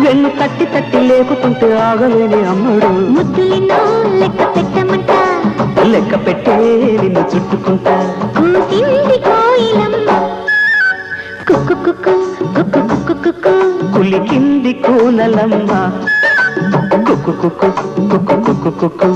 వెన్ను తట్టి తట్టి లేపుతుంటే ఆగలేని అమ్మడు ముద్దులినో లెక్క పెట్టమంట లెక్క పెట్టే నిన్ను చుట్టుకుంటా కూసింది కోయిలమ్మ కుక్కు కుక్కు కుక్కు కుక్కు కుక్కు కులికింది కూనలమ్మ కుక్కు కుక్కు కుక్కు కుక్కు కుక్కు